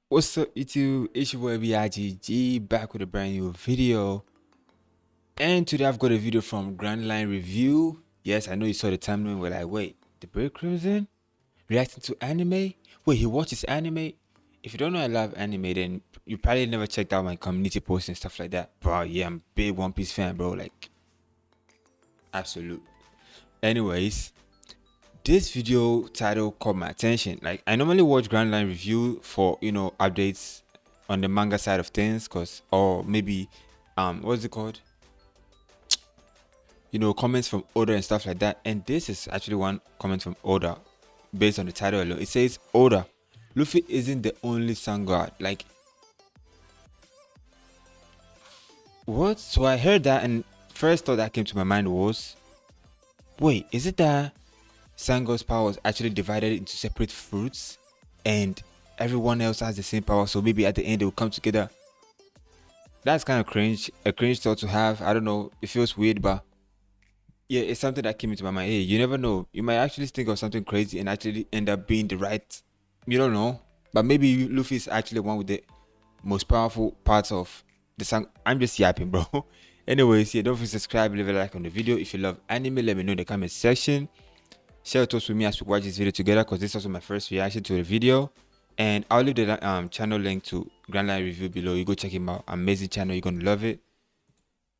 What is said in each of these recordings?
What's up, YouTube? It's your boy BIGG back with a brand new video. And today I've got a video from Grand Line Review. Yes, I know you saw the timeline. We're like, wait, TheBiggCrimson reacting to anime? Wait, he watches anime? If you don't know I love anime, then you probably never checked out my community posts and stuff like that. Bro, yeah, I'm a big One Piece fan, bro. Like, absolute. Anyways, this video title caught my attention. Like, I normally watch Grand Line Review for, updates on the manga side of things, or maybe what's it called, comments from Oda and stuff like that. And this is actually one comment from Oda based on the title alone. It says, Oda, Luffy isn't the only Sun God. Like, what? So I heard that, and first thought that came to my mind was, wait, is it that Sun God's power was actually divided into separate fruits and everyone else has the same power, so maybe at the end they will come together? That's kind of cringe, a cringe thought to have. I don't know, it feels weird, but yeah, it's something that came into my mind. Hey, you never know, you might actually think of something crazy and actually end up being the right, you don't know, but maybe Luffy is actually one with the most powerful parts of the song. I'm just yapping, bro. Anyways, yeah, don't forget to subscribe, leave a like on the video. If you love anime, let me know in the comment section. Share thoughts with me as we watch this video together, because this is also my first reaction to the video. And I'll leave the channel link to Grand Line Review below. You go check him out. Amazing channel, you're gonna love it.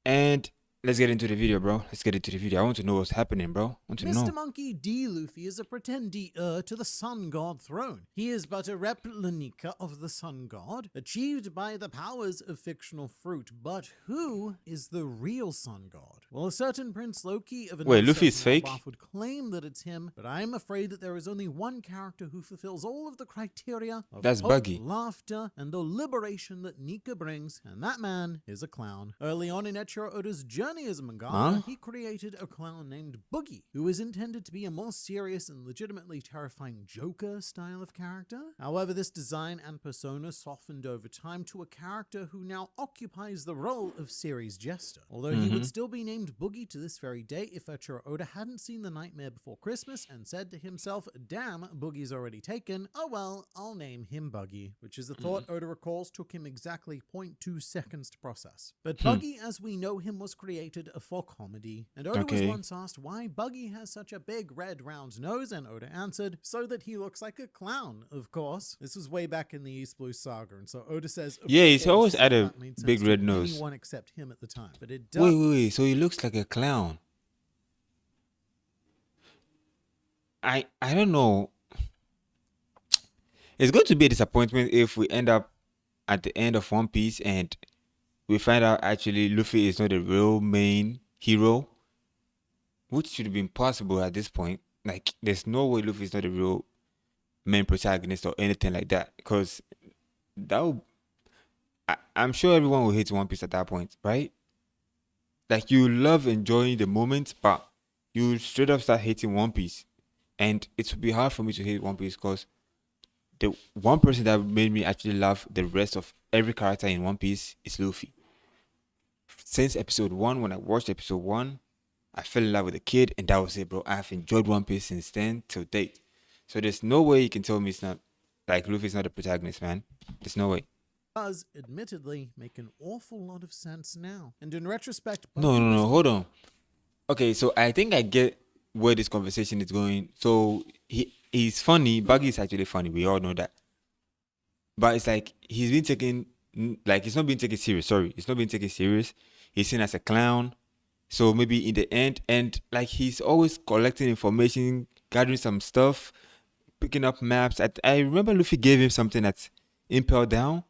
And let's get into the video, bro. Let's get into the video. I want to know what's happening, bro. I want to know. Mr. Monkey D. Luffy is a pretendee heir to the Sun God throne. He is but a replica of the Sun God, achieved by the powers of fictional fruit. But who is the real Sun God? Well, a certain Prince Loki of an Wait, Luffy is uncertain fake? outlaw would claim that it's him, but I am afraid that there is only one character who fulfills all of the criteria of That's hope, Buggy. laughter, and the liberation that Nika brings, and that man is a clown. Early on in Eiichiro Oda's journey as a mangaka, he created a clown named Boogie, who is intended to be a more serious and legitimately terrifying Joker style of character. However, this design and persona softened over time to a character who now occupies the role of series jester. Although he would still be named Boogie to this very day if Eiichiro Oda hadn't seen The Nightmare Before Christmas and said to himself, damn, Boogie's already taken, oh well, I'll name him Buggy, which is a thought Oda recalls took him exactly 0.2 seconds to process. But Buggy as we know him was created for comedy, and Oda was once asked why Buggy has such a big red round nose, and Oda answered, so that he looks like a clown, of course. This was way back in the East Blue saga, and so Oda says, Yeah, he's always had a that made sense big to red nose. anyone except him at the time. But it does. Wait, so he looks like a clown. I don't know. It's going to be a disappointment if we end up at the end of One Piece and we find out actually Luffy is not the real main hero, which should have been possible at this point. Like, there's no way Luffy is not the real main protagonist or anything like that, because that would, I'm sure everyone will hate One Piece at that point, right? Like, you love enjoying the moment, but you straight up start hating One Piece. And it would be hard for me to hate One Piece, because the one person that made me actually love the rest of every character in One Piece is Luffy. Since episode 1, when I watched episode 1, I fell in love with the kid, and that was it, bro. I've enjoyed One Piece since then till date. So there's no way you can tell me it's not, like, Luffy's not the protagonist, man. There's no way. Does admittedly make an awful lot of sense now. And in retrospect, No, hold on. Okay, so I think I get where this conversation is going. So he's funny. Buggy is actually funny. We all know that. But it's like he's been taken, like, he's not being taken serious. Sorry, he's not being taken serious. He's seen as a clown. So maybe in the end, and like he's always collecting information, gathering some stuff, picking up maps. I remember Luffy gave him something that's impel down.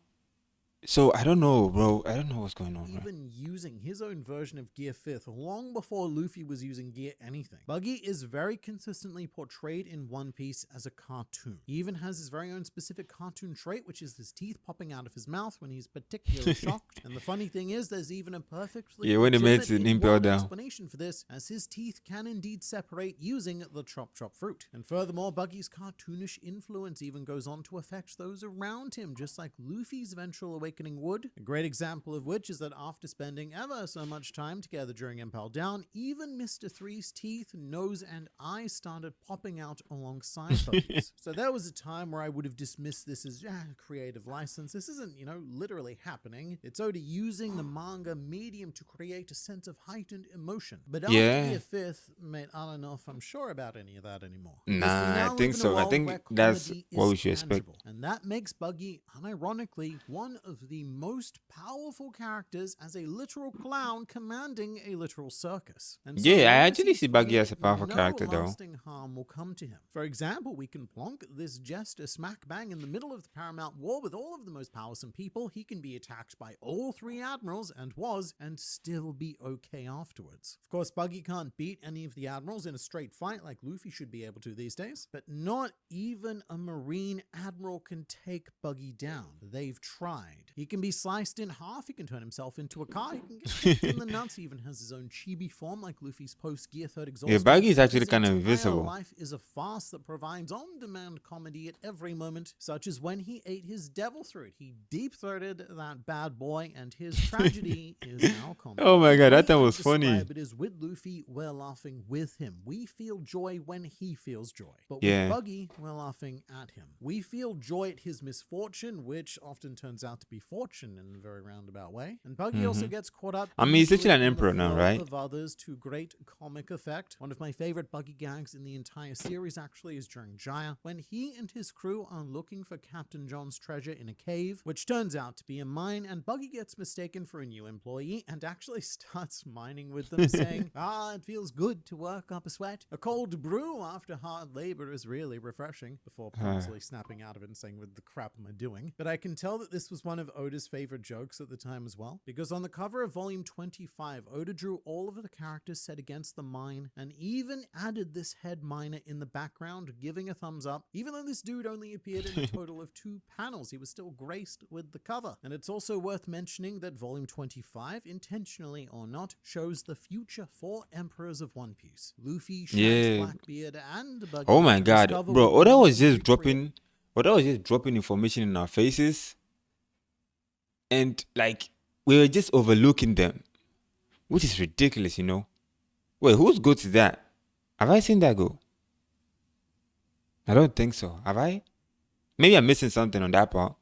So I don't know, bro. I don't know what's going on, bro. Even using his own version of Gear 5th long before Luffy was using Gear anything. Buggy is very consistently portrayed in One Piece as a cartoon. He even has his very own specific cartoon trait, which is his teeth popping out of his mouth when he's particularly shocked. And the funny thing is, there's even a perfectly when he makes an impel down explanation for this, as his teeth can indeed separate using the chop fruit. And furthermore, Buggy's cartoonish influence even goes on to affect those around him, just like Luffy's eventual awakening awakening would. A great example of which is that after spending ever so much time together during Impel Down, even Mr. Three's teeth, nose, and eyes started popping out alongside Buggy's. So there was a time where I would have dismissed this as creative license. This isn't, literally happening. It's Oda using the manga medium to create a sense of heightened emotion. But after Year 5th, mate, I don't know if I'm sure about any of that anymore. Nah, I think so. I think that's what we should expect. And that makes Buggy, unironically, one of the most powerful characters as a literal clown commanding a literal circus. And so yeah, I actually see Buggy as a powerful character, though. Lasting harm will come to him. For example, we can plonk this jester smack bang in the middle of the Paramount War with all of the most powerful people. He can be attacked by all 3 admirals, and still be okay afterwards. Of course, Buggy can't beat any of the admirals in a straight fight like Luffy should be able to these days, but not even a Marine admiral can take Buggy down. They've tried. He can be sliced in half, he can turn himself into a car, he can get kicked in the nuts, he even has his own chibi form like Luffy's post-Gear 3rd exhaust. Yeah, Buggy is actually kind of invisible. Life is a farce that provides on-demand comedy at every moment, such as when he ate his devil fruit. He deep-throated that bad boy, and his tragedy is now comedy. Oh my god, that was funny. It is with Luffy, we're laughing with him. We feel joy when he feels joy. But with Buggy, we're laughing at him. We feel joy at his misfortune, which often turns out to be fortune in a very roundabout way. And Buggy also gets caught up. I mean, he's literally an emperor now, right? Of others to great comic effect. One of my favorite Buggy gags in the entire series actually is during Jaya, when he and his crew are looking for Captain John's treasure in a cave, which turns out to be a mine, and Buggy gets mistaken for a new employee and actually starts mining with them, saying, it feels good to work up a sweat. A cold brew after hard labor is really refreshing, before promptly snapping out of it and saying, what the crap am I doing? But I can tell that this was one of Oda's favorite jokes at the time as well, because on the cover of volume 25, Oda drew all of the characters set against the mine, and even added this head miner in the background, giving a thumbs up. Even though this dude only appeared in a total of 2 panels, he was still graced with the cover. And it's also worth mentioning that volume 25, intentionally or not, shows the future 4 emperors of One Piece. Luffy, Shanks, Blackbeard, and Buggy. Oh my god, bro, Oda was just dropping information in our faces, and like we were just overlooking them, which is ridiculous, Wait, whose goat is that? Have I seen that goat? I don't think so. Have I? Maybe I'm missing something on that part.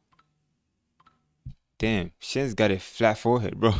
Damn, Shen's got a flat forehead, bro.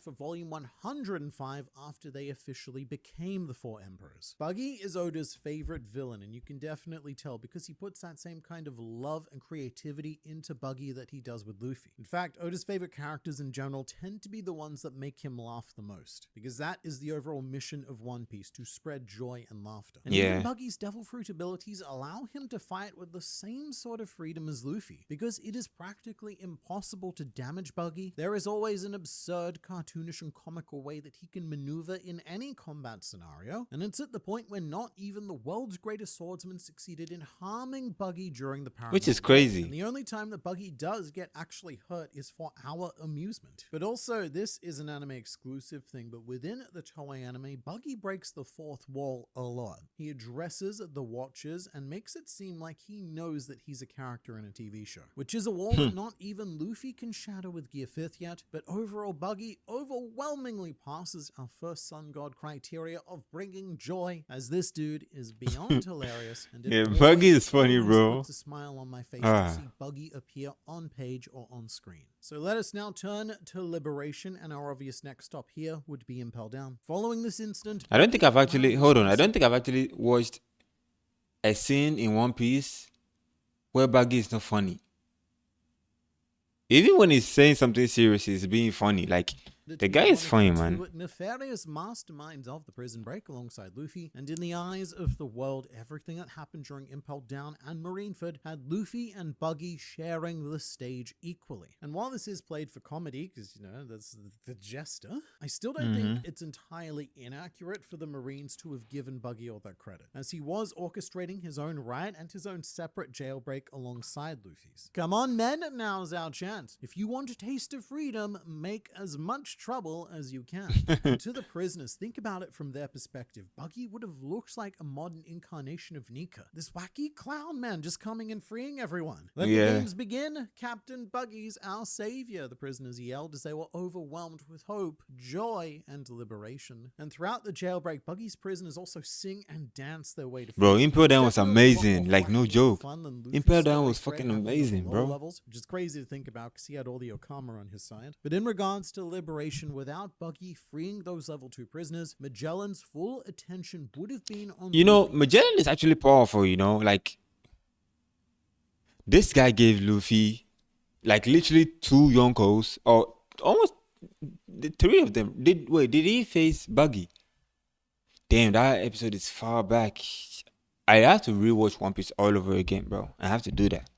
For volume 105 after they officially became the 4 emperors. Buggy is Oda's favorite villain, and you can definitely tell because he puts that same kind of love and creativity into Buggy that he does with Luffy. In fact, Oda's favorite characters in general tend to be the ones that make him laugh the most, because that is the overall mission of One Piece, to spread joy and laughter. And even Buggy's devil fruit abilities allow him to fight with the same sort of freedom as Luffy, because it is practically impossible to damage Buggy. There is always an absurd, cartoonish and comical way that he can maneuver in any combat scenario, and it's at the point where not even the world's greatest swordsman succeeded in harming Buggy during the Paramount, which is crazy. And the only time that Buggy does get actually hurt is for our amusement. But also, this is an anime exclusive thing, but within the Toei anime, Buggy breaks the 4th wall a lot. He addresses the watchers and makes it seem like he knows that he's a character in a TV show, which is a wall that not even Luffy can shatter with Gear 5th yet, but overall Buggy overwhelmingly passes our first Sun God criteria of bringing joy, as this dude is beyond hilarious. And Buggy is funny, bro. Puts a smile on my face to see Buggy appear on page or on screen. So let us now turn to Liberation, and our obvious next stop here would be Impel Down. Following this incident, I don't think I've actually watched a scene in One Piece where Buggy is not funny. Even when he's saying something serious, he's being funny. Like, the guy is funny, man. Nefarious masterminds of the prison break alongside Luffy, and in the eyes of the world, everything that happened during Impel Down and Marineford had Luffy and Buggy sharing the stage equally. And while this is played for comedy, because, that's the jester, I still don't think it's entirely inaccurate for the Marines to have given Buggy all that credit, as he was orchestrating his own riot and his own separate jailbreak alongside Luffy's. Come on, men, now's our chance. If you want a taste of freedom, make as much much trouble as you can. And to the prisoners, think about it from their perspective. Buggy would have looked like a modern incarnation of Nika. This wacky clown man just coming and freeing everyone. Let the games begin. Captain Buggy's our savior, the prisoners yelled as they were overwhelmed with hope, joy, and liberation. And throughout the jailbreak, Buggy's prisoners also sing and dance their way to freedom. Bro, Impel Down was amazing. Like, no joke. Impel Down was fucking amazing, bro. Levels, which is crazy to think about because he had all the Okama on his side. But in regards to liberation, without Buggy freeing those level 2 prisoners, Magellan's full attention would have been on... You know, Magellan is actually powerful, you know? Like, this guy gave Luffy, like, literally 2 Yonkos, or almost 3 of them. Did he face Buggy? Damn, that episode is far back. I have to rewatch One Piece all over again, bro. I have to do that.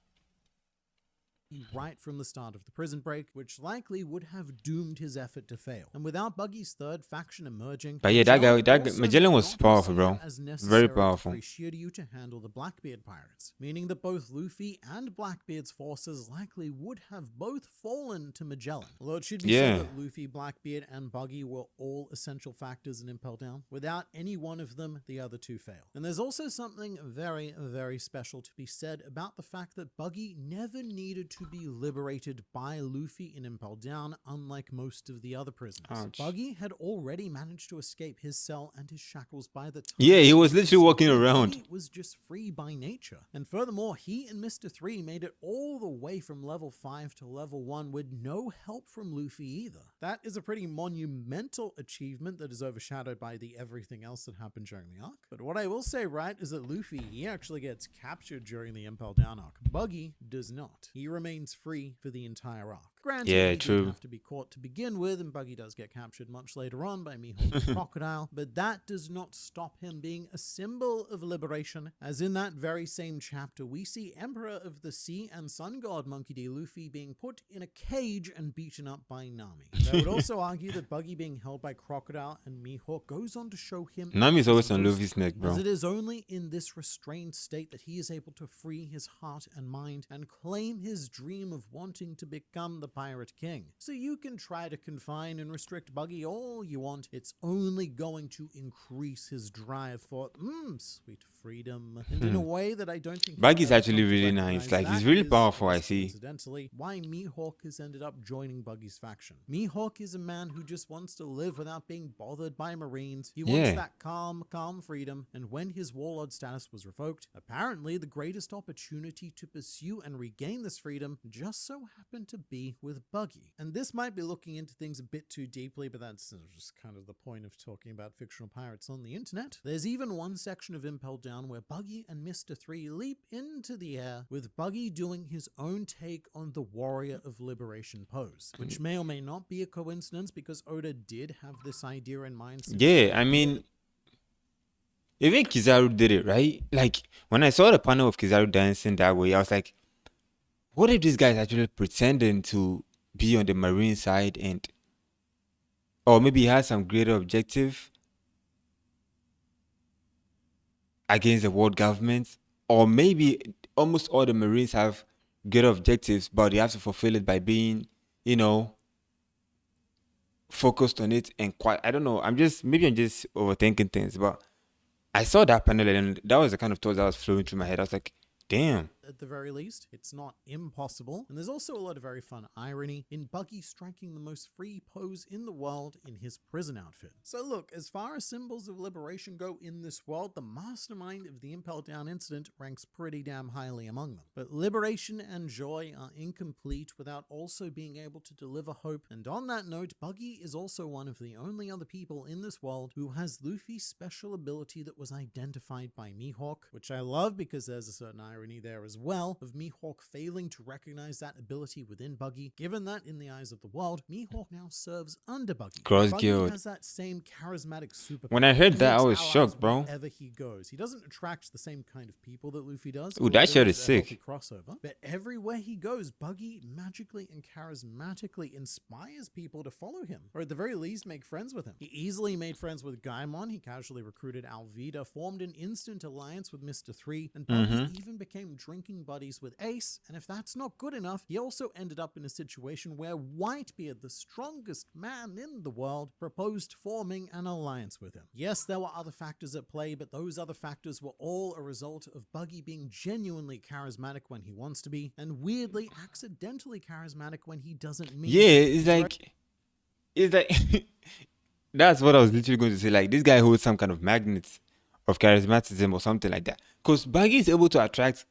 Right from the start of the prison break, which likely would have doomed his effort to fail. And without Buggy's third faction emerging, but yeah, that Magellan was powerful, bro. Very powerful. For Shiryu to handle the Blackbeard pirates, meaning that both Luffy and Blackbeard's forces likely would have both fallen to Magellan. Although it should be said that Luffy, Blackbeard, and Buggy were all essential factors in Impel Down. Without any one of them, the other 2 fail. And there's also something very, very special to be said about the fact that Buggy never needed to be liberated by Luffy in Impel Down, unlike most of the other prisoners. Ouch. Buggy had already managed to escape his cell and his shackles by the time... Yeah, he was literally walking around. Buggy was just free by nature. And furthermore, he and Mr. 3 made it all the way from level 5 to level 1 with no help from Luffy either. That is a pretty monumental achievement that is overshadowed by the everything else that happened during the arc. But what I will say, right, is that Luffy, he actually gets captured during the Impel Down arc. Buggy does not. He remains free for the entire arc. Granted, he didn't have to be caught to begin with, and Buggy does get captured much later on by Mihawk the Crocodile, but that does not stop him being a symbol of liberation, as in that very same chapter, we see Emperor of the Sea and Sun God Monkey D. Luffy being put in a cage and beaten up by Nami. I would also argue that Buggy being held by Crocodile and Mihawk goes on to show him... Nami's always on Luffy's neck, bro. As it is only in this restrained state that he is able to free his heart and mind and claim his dream of wanting to become the Pirate King. So you can try to confine and restrict Buggy all you want. It's only going to increase his drive for sweet freedom. And in a way that I don't think... Buggy's actually really nice. Like, he's really powerful, I see. Incidentally, why Mihawk has ended up joining Buggy's faction. Mihawk is a man who just wants to live without being bothered by Marines. He wants that calm freedom. And when his warlord status was revoked, apparently the greatest opportunity to pursue and regain this freedom just so happened to be with Buggy. And this might be looking into things a bit too deeply, but that's just kind of the point of talking about fictional pirates on the internet. There's even one section of Impel Down where Buggy and Mr. 3 leap into the air, with Buggy doing his own take on the Warrior of Liberation pose, which may or may not be a coincidence because Oda did have this idea in mind. I mean, even Kizaru did it, right? Like, when I saw the panel of Kizaru dancing that way, I was like, what if this guy's actually pretending to be on the Marine side, and or maybe he has some greater objective against the world government, or maybe almost all the Marines have greater objectives, but they have to fulfill it by being, you know, focused on it and quite, I don't know, I'm just overthinking things, but I saw that panel and that was the kind of thoughts that was flowing through my head. I was like, damn. At the very least, it's not impossible. And there's also a lot of very fun irony in Buggy striking the most free pose in the world in his prison outfit. So look, as far as symbols of liberation go in this world, the mastermind of the Impel Down incident ranks pretty damn highly among them. But liberation and joy are incomplete without also being able to deliver hope. And on that note, Buggy is also one of the only other people in this world who has Luffy's special ability that was identified by Mihawk, which I love because there's a certain irony there as well, of Mihawk failing to recognize that ability within Buggy, given that in the eyes of the world, Mihawk now serves under Buggy. Buggy has that same charismatic superpower. When I heard that, I was shocked, bro. Wherever he goes, he doesn't attract the same kind of people that Luffy does. Ooh, that shirt is sick. Crossover, but everywhere he goes, Buggy magically and charismatically inspires people to follow him, or at the very least, make friends with him. He easily made friends with Gaimon, he casually recruited Alvida, formed an instant alliance with Mr. 3, and Buggy even became drinking drinking buddies with Ace, and if that's not good enough, he also ended up in a situation where Whitebeard, the strongest man in the world, proposed forming an alliance with him. Yes, there were other factors at play, but those other factors were all a result of Buggy being genuinely charismatic when he wants to be, and weirdly accidentally charismatic when he doesn't mean Yeah, to. it's like that's what I was literally going to say. Like, this guy holds some kind of magnet of charismatism or something like that. Because Baggy is able to attract,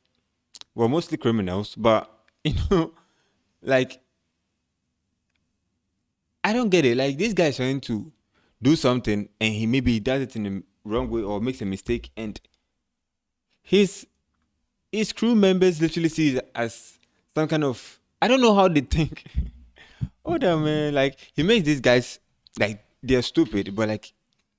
well, mostly criminals, but like, I don't get it. Like, this guy is trying to do something and he maybe does it in the wrong way or makes a mistake, and his crew members literally see it as some kind of, I don't know how they think. Oh damn, man, like, he makes these guys like they're stupid, but like,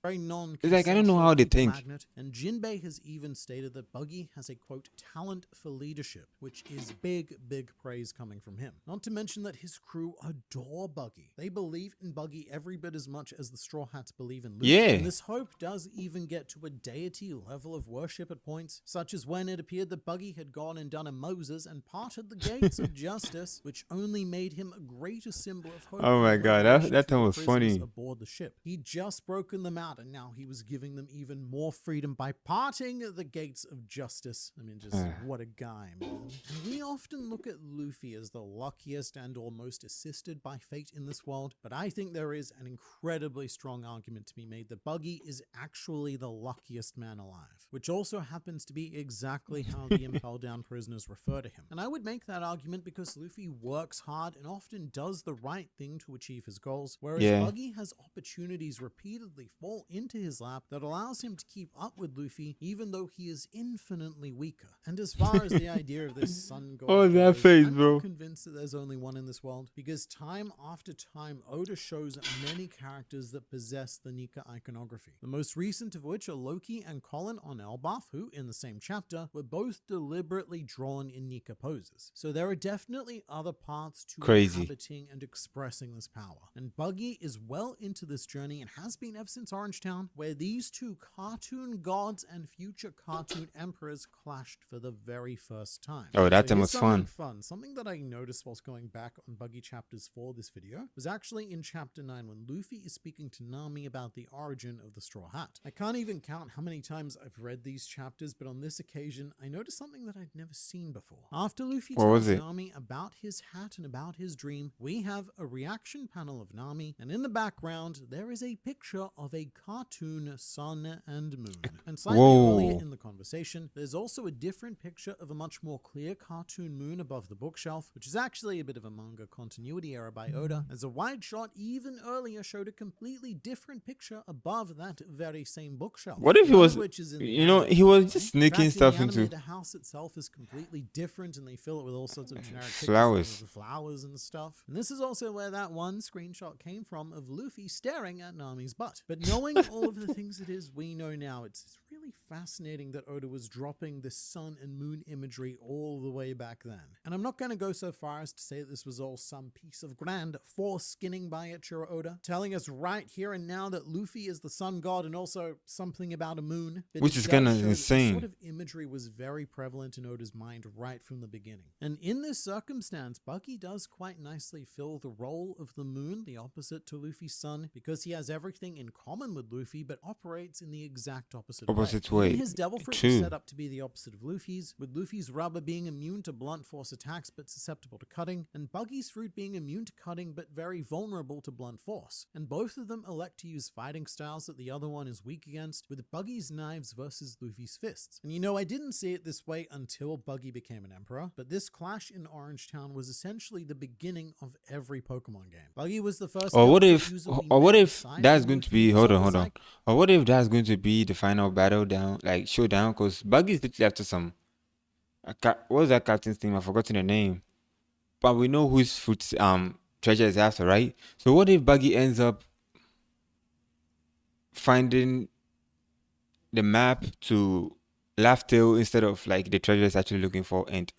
very it's like, I don't know how they think. Magnet, and Jinbei has even stated that Buggy has a, quote, talent for leadership, which is big praise coming from him. Not to mention that his crew adore Buggy. They believe in Buggy every bit as much as the Straw Hats believe in Luffy. Yeah. And this hope does even get to a deity level of worship at points, such as when it appeared that Buggy had gone and done a Moses and parted the gates of justice, which only made him a greater symbol of hope. Oh my god, that time was funny. Aboard the ship. He'd just broken them out, and now he was giving them even more freedom by parting the gates of justice. I mean, just what a guy, man. And we often look at Luffy as the luckiest and or most assisted by fate in this world, but I think there is an incredibly strong argument to be made that Buggy is actually the luckiest man alive, which also happens to be exactly how the Impel Down prisoners refer to him. And I would make that argument because Luffy works hard and often does the right thing to achieve his goals, whereas Buggy has opportunities repeatedly fall into his lap that allows him to keep up with Luffy even though he is infinitely weaker. And as far as the idea of this Sun God, oh, that face, I'm bro. not convinced that there's only one in this world, because time after time Oda shows many characters that possess the Nika iconography. The most recent of which are Loki and Colin on Elbaf, who in the same chapter were both deliberately drawn in Nika poses. So there are definitely other paths to inhabiting and expressing this power. And Buggy is well into this journey and has been ever since Orangetown, where these two cartoon gods and future cartoon emperors clashed for the very first time. Oh, that time was fun. Something that I noticed whilst going back on Buggy chapters for this video was actually in chapter 9 when Luffy is speaking to Nami about the origin of the Straw Hat. I can't even count how many times I've read these chapters, but on this occasion I noticed something that I'd never seen before. After Luffy tells Nami about his hat and about his dream, we have a reaction panel of Nami, and in the background there is a picture of a cartoon sun and moon. And slightly earlier in the conversation, there's also a different picture of a much more clear cartoon moon above the bookshelf, which is actually a bit of a manga continuity error by Oda, as a wide shot even earlier showed a completely different picture above that very same bookshelf. What if he was, he was just sneaking stuff into... The house itself is completely different, and they fill it with all sorts of generic flowers and stuff. And this is also where that one screenshot came from of Luffy staring at Nami's butt. But knowing all of the things it is we know now, it's really fascinating that Oda was dropping this sun and moon imagery all the way back then. And I'm not going to go so far as to say that this was all some piece of grand foreskinning by Eiichiro Oda, telling us right here and now that Luffy is the sun god and also something about a moon. Which is kind of insane. This sort of imagery was very prevalent in Oda's mind right from the beginning. And in this circumstance, Buggy does quite nicely fill the role of the moon, the opposite to Luffy's sun, because he has everything in common with Luffy, but operates in the exact opposite way. His devil fruit is set up to be the opposite of Luffy's, with Luffy's rubber being immune to blunt force attacks but susceptible to cutting, and Buggy's fruit being immune to cutting but very vulnerable to blunt force. And both of them elect to use fighting styles that the other one is weak against, with Buggy's knives versus Luffy's fists. And I didn't see it this way until Buggy became an emperor, but this clash in Orangetown was essentially the beginning of every Pokemon game. Buggy was the first. Or what if that's going to be, hold on. Or what if that's going to be the final battle showdown? Because Buggy's literally after some, what was that captain's name? I've forgotten the name. But we know whose treasure is after, right? So what if Buggy ends up finding the map to Laugh Tale instead of the treasure is actually looking for, and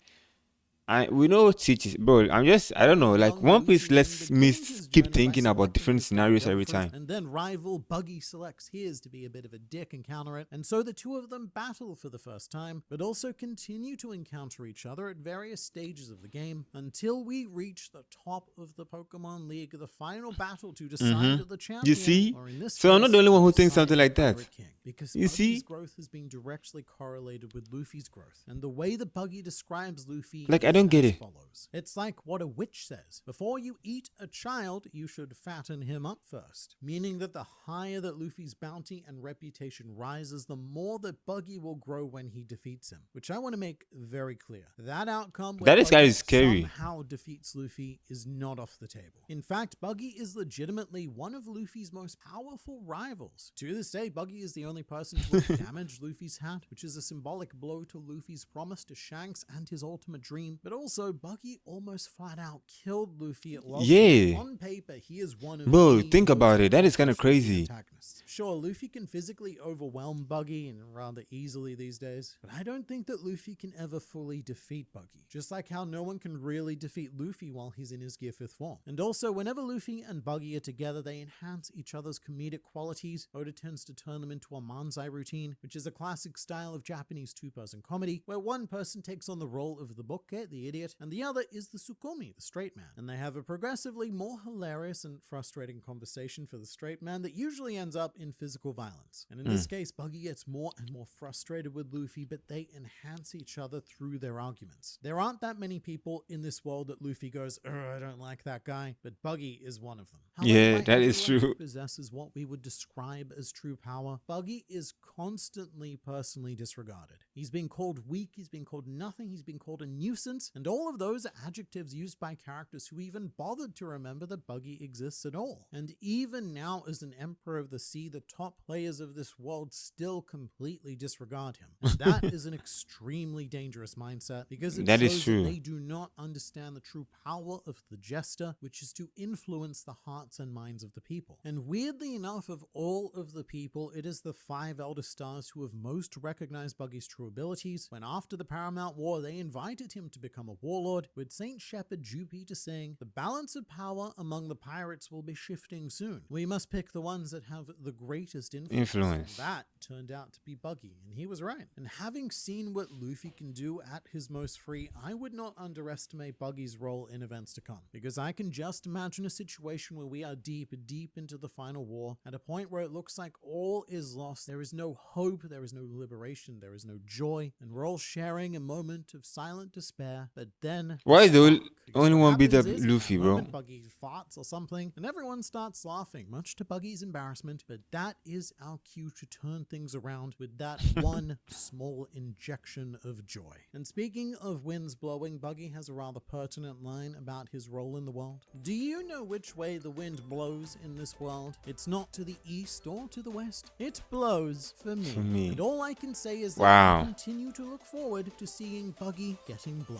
we know teaches, bro. I don't know. Like Young One Piece Luffy lets me begins his keep journey by thinking about selecting different his top scenarios every girlfriend, time. and then rival Buggy selects his to be a bit of a dick and counter it, and so the two of them battle for the first time, but also continue to encounter each other at various stages of the game until we reach the top of the Pokemon League, the final battle to decide the champion. You see? Or in this So I'm not the only one who thinks decide something like the that. Pirate King, because You Buggy's see? growth has been directly correlated with Luffy's growth, and the way that Buggy describes Luffy Like, I is don't get as it. follows. It's like what a witch says: before you eat a child, you should fatten him up first. Meaning that the higher that Luffy's bounty and reputation rises, the more that Buggy will grow when he defeats him. Which I want to make very clear. That outcome where That guy Buggy is scary. somehow defeats Luffy is not off the table. In fact, Buggy is legitimately one of Luffy's most powerful rivals. To this day, Buggy is the only person to have damaged Luffy's hat, which is a symbolic blow to Luffy's promise to Shanks and his ultimate dream. But also, Buggy almost flat out killed Luffy at Log Jam. Yeah. On paper, he is one of Bro, the think most about it. That is kind of accomplished crazy. antagonists. Sure, Luffy can physically overwhelm Buggy and rather easily these days, but I don't think that Luffy can ever fully defeat Buggy. Just like how no one can really defeat Luffy while he's in his Gear 5th form. And also, whenever Luffy and Buggy are together, they enhance each other's comedic qualities. Oda tends to turn them into a manzai routine, which is a classic style of Japanese two-person comedy, where one person takes on the role of the bokke, the idiot, and the other is the tsukumi, the straight man. And they have a progressively more hilarious and frustrating conversation for the straight man that usually ends up in physical violence. And in this case, Buggy gets more and more frustrated with Luffy, but they enhance each other through their arguments. There aren't that many people in this world that Luffy goes, I don't like that guy, but Buggy is one of them. Yeah, by that is everyone who true. possesses what we would describe as true power, Buggy is constantly personally disregarded. He's been called weak, he's been called nothing, he's been called a nuisance, and all of those are adjectives used by characters who even bothered to remember that Buggy exists at all. And even now, as an Emperor of the Sea, the top players of this world still completely disregard him. And that is an extremely dangerous mindset, because it That is shows true. that they do not understand the true power of the Jester, which is to influence the hearts and minds of the people. And weirdly enough, of all of the people, it is the 5 Elder Stars who have most recognized Buggy's true abilities, when after the Paramount War, they invited him to become a warlord, with Saint Shepherd Jupiter saying, "The balance of power among the pirates will be shifting soon. We must pick the ones that have the greatest influence." And that turned out to be Buggy, and he was right. And having seen what Luffy can do at his most free, I would not underestimate Buggy's role in events to come, because I can just imagine a situation where we are deep into the final war, at a point where it looks like all is lost. There is no hope, there is no liberation, there is no joy, and we're all sharing a moment of silent despair. But then Why is the spark, because only what one beat up happens is, in Luffy, that bro? moment, Buggy farts or something, and everyone starts laughing, much to Buggy's embarrassment. But that is our cue to turn things around with that one small injection of joy. And speaking of winds blowing, Buggy has a rather pertinent line about his role in the world. Do you know which way the wind blows in this world? It's not to the east or to the west. It blows for me. For me. And all I can say is that Wow. I continue to look forward to seeing Buggy getting blown.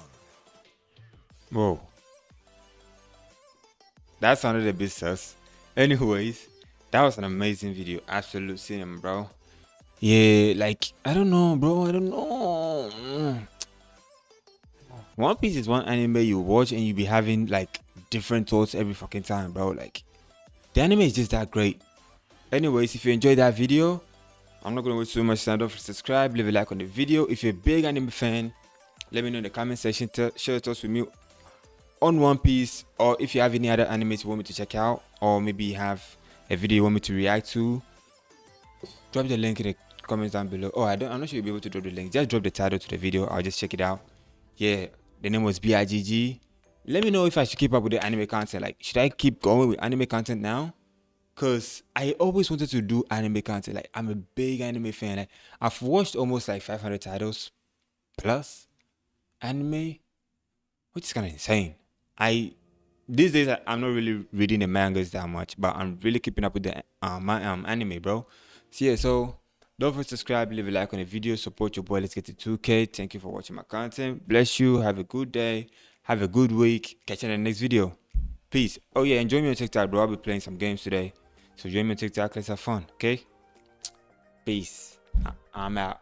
Whoa. That sounded a bit sus. Anyways, that was an amazing video. Absolute cinema, bro. Yeah, like, I don't know, bro. I don't know. One Piece is one anime you watch and you be having like different thoughts every fucking time, bro. Like, the anime is just that great. Anyways, if you enjoyed that video, I'm not gonna waste too much time. Don't forget to subscribe, leave a like on the video. If you're a big anime fan, let me know in the comment section. Share your thoughts with me on One Piece, or if you have any other animes you want me to check out, or maybe you have a video you want me to react to, drop the link in the comments down below. Oh, I'm not sure you'll be able to drop the link. Just drop the title to the video. I'll just check it out. Yeah, the name was BIGG. Let me know if I should keep up with the anime content. Like, should I keep going with anime content now? Because I always wanted to do anime content. Like, I'm a big anime fan. Like, I've watched almost like 500 titles plus anime, which is kind of insane. These days I'm not really reading the mangas that much, but I'm really keeping up with the anime, bro. So yeah, so don't forget to subscribe, leave a like on the video, support your boy. Let's get to 2K. Thank you for watching my content. Bless you. Have a good day. Have a good week. Catch you in the next video. Peace. Oh yeah, and join me on TikTok, bro. I'll be playing some games today. So join me on TikTok. Let's have fun. Okay. Peace. I'm out.